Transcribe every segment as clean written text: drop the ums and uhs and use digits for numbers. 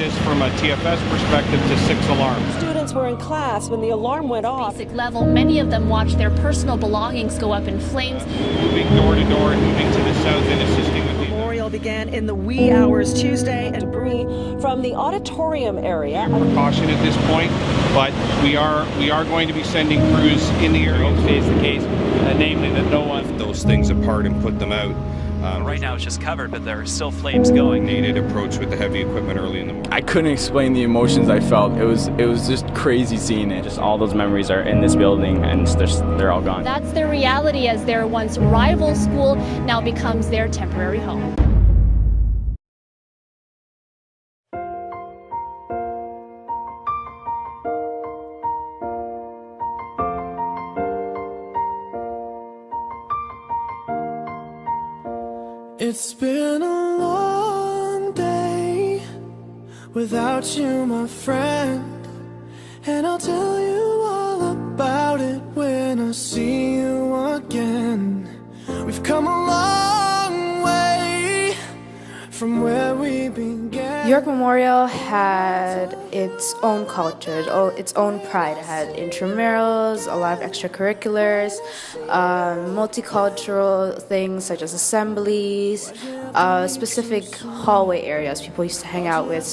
this from a TFS perspective to 6 alarms. Students were in class when the alarm went off. Basic level, many of them watched their personal belongings go up in flames. Moving door to door and moving to the south and assisting with the Memorial began in the wee hours Tuesday, and debris from the auditorium area. precaution at this point, but we are going to be sending crews in the area. Stays the case, namely that no one those things apart and put them out. Right now it's just covered, but there are still flames going. Needed approach with the heavy equipment early in the morning. I couldn't explain the emotions I felt. It was just crazy seeing it. just all those memories are in this building and they're all gone. That's their reality as their once rival school now becomes their temporary home. It's been a long day without you, my friend, and I'll tell you all about it when I see you again. We've come a long way from where we began. York Memorial had its own culture, its own pride. It had intramurals, a lot of extracurriculars, multicultural things such as assemblies, specific hallway areas people used to hang out with,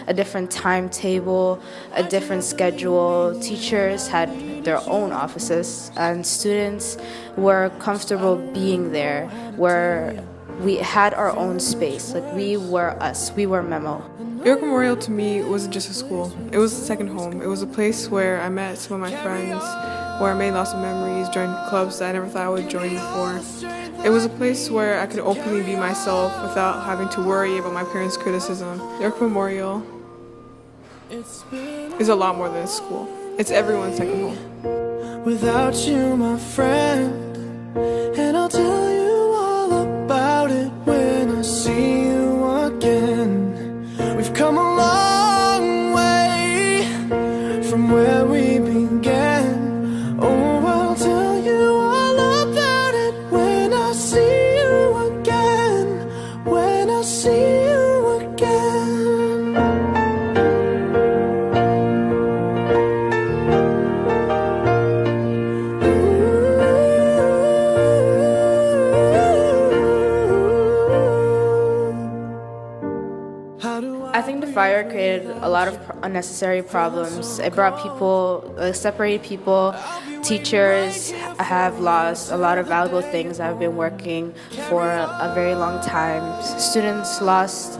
a different timetable, a different schedule. Teachers had their own offices, and students were comfortable being there, where we had our own space. Like, we were us, we were Memo. York Memorial to me wasn't just a school. It was a second home. It was a place where I met some of my friends, where I made lots of memories, joined clubs that I never thought I would join before. It was a place where I could openly be myself without having to worry about my parents' criticism. York Memorial is a lot more than a school. It's everyone's second home. Without you, my friend, and I'll tell you all about it when I see you again. We've come a long way from where we began. Oh, I'll tell you all about it when I see you again. When I see you again. I think the fire created a lot of unnecessary problems. It brought people, separated people. Teachers have lost a lot of valuable things that have been working for a very long time. Students lost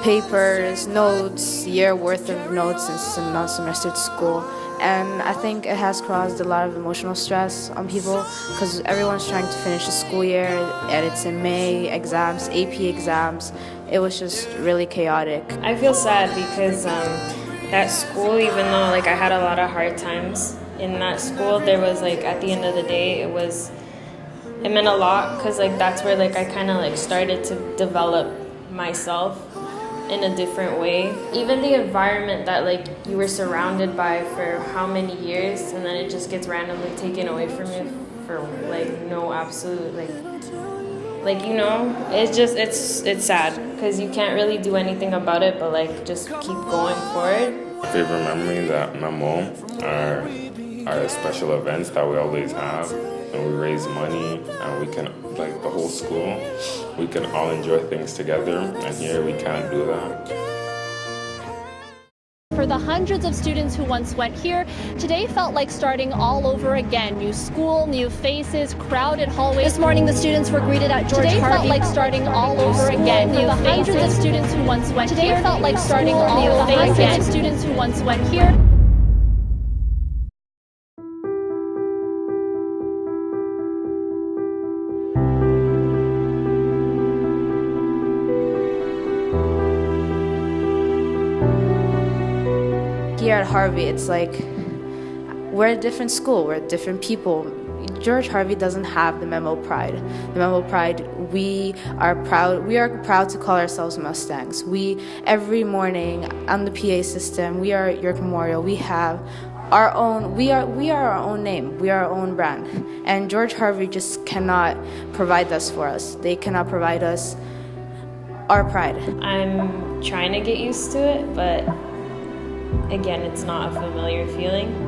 papers, notes, year worth of notes in non-semester school. And I think it has caused a lot of emotional stress on people because everyone's trying to finish the school year, and it's in May, exams, AP exams. It was just really chaotic. I feel sad because that school, even though I had a lot of hard times in that school, there was at the end of the day, it meant a lot because that's where I kind of started to develop myself in a different way. Even the environment that you were surrounded by for how many years, and then it just gets randomly taken away from you for no absolute it's sad because you can't really do anything about it but just keep going forward. My favorite memories at Memo are the special events that we always have, and we raise money, and we can, the whole school, we can all enjoy things together, and here we can't do that. For the hundreds of students who once went here, today felt like starting all over again. New school, new faces, crowded hallways. This morning the students were greeted at George Harvey. Today felt like starting all over again. New hundreds of students who once went here. Today felt like starting all over again. Hundreds of students who once went here. Here at Harvey, it's we're a different school, we're different people. George Harvey doesn't have the Memo pride. The Memo pride, we are proud to call ourselves Mustangs. Every morning on the PA system, we are York Memorial. We have our own, we are our own name, we are our own brand. And George Harvey just cannot provide this for us. They cannot provide us our pride. I'm trying to get used to it, but again, it's not a familiar feeling.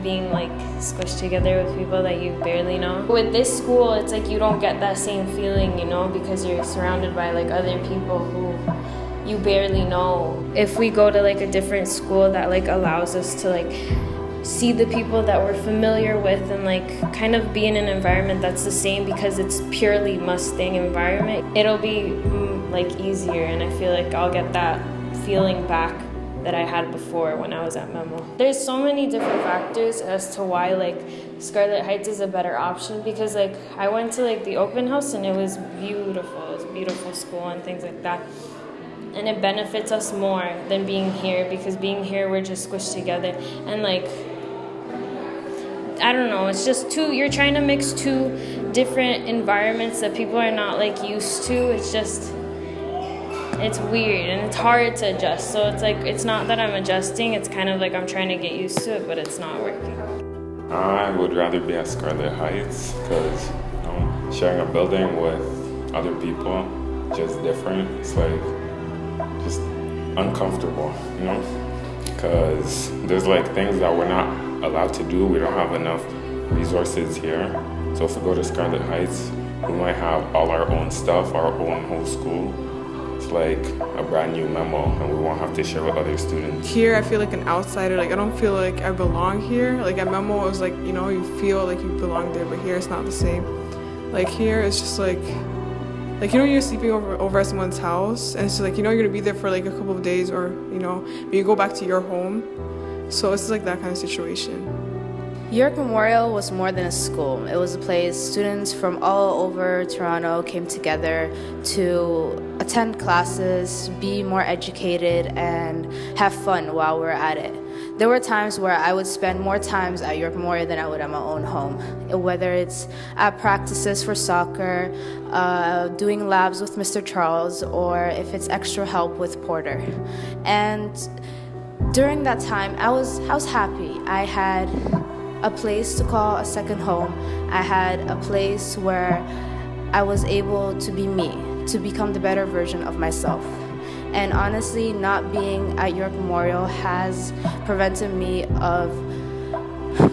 Being like squished together with people that you barely know. With this school, it's like you don't get that same feeling, you know, because you're surrounded by like other people who you barely know. If we go to like a different school that like allows us to like see the people that we're familiar with and like kind of be in an environment that's the same because it's purely Mustang environment, it'll be like easier, and I feel like I'll get that feeling back that I had before when I was at Memo. There's so many different factors as to why like Scarlett Heights is a better option, because like I went to like the open house and it was beautiful. It was a beautiful school and things like that. And it benefits us more than being here, because being here we're just squished together and like I don't know, it's just you're trying to mix two different environments that people are not like used to. It's weird and it's hard to adjust. So it's like, it's not that I'm adjusting, it's kind of like I'm trying to get used to it, but it's not working. I would rather be at Scarlett Heights because sharing a building with other people, just different. It's like just uncomfortable, you know? Because there's like things that we're not allowed to do. We don't have enough resources here. So if we go to Scarlett Heights, we might have all our own stuff, our own whole school. It's like a brand new Memo, and we won't have to share with other students. Here I feel like an outsider. Like I don't feel like I belong here. Like at Memo it was like, you know, you feel like you belong there, but here it's not the same. Like here it's just like you know, you're sleeping over at someone's house, and it's just like, you know, you're gonna be there for like a couple of days, or you know, but you go back to your home. So it's like that kind of situation. York Memorial was more than a school. It was a place students from all over Toronto came together to attend classes, be more educated, and have fun while we're at it. There were times where I would spend more times at York Memorial than I would at my own home, whether it's at practices for soccer, doing labs with Mr. Charles, or if it's extra help with Porter. And during that time, I was happy. I had a place to call a second home. I had a place where I was able to be me, to become the better version of myself. And honestly, not being at York Memorial has prevented me of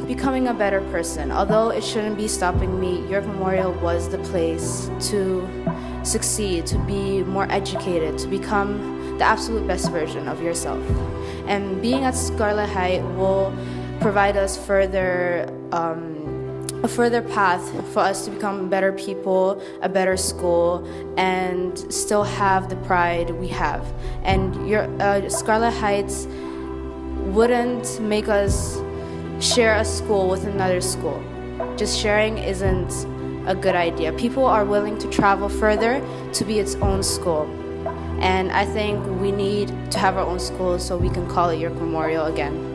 becoming a better person. Although it shouldn't be stopping me, York Memorial was the place to succeed, to be more educated, to become the absolute best version of yourself. And being at Scarlett Heights will provide us a further path for us to become better people, a better school, and still have the pride we have. And Scarlett Heights wouldn't make us share a school with another school. Just sharing isn't a good idea. People are willing to travel further to be its own school. And I think we need to have our own school so we can call it York Memorial again.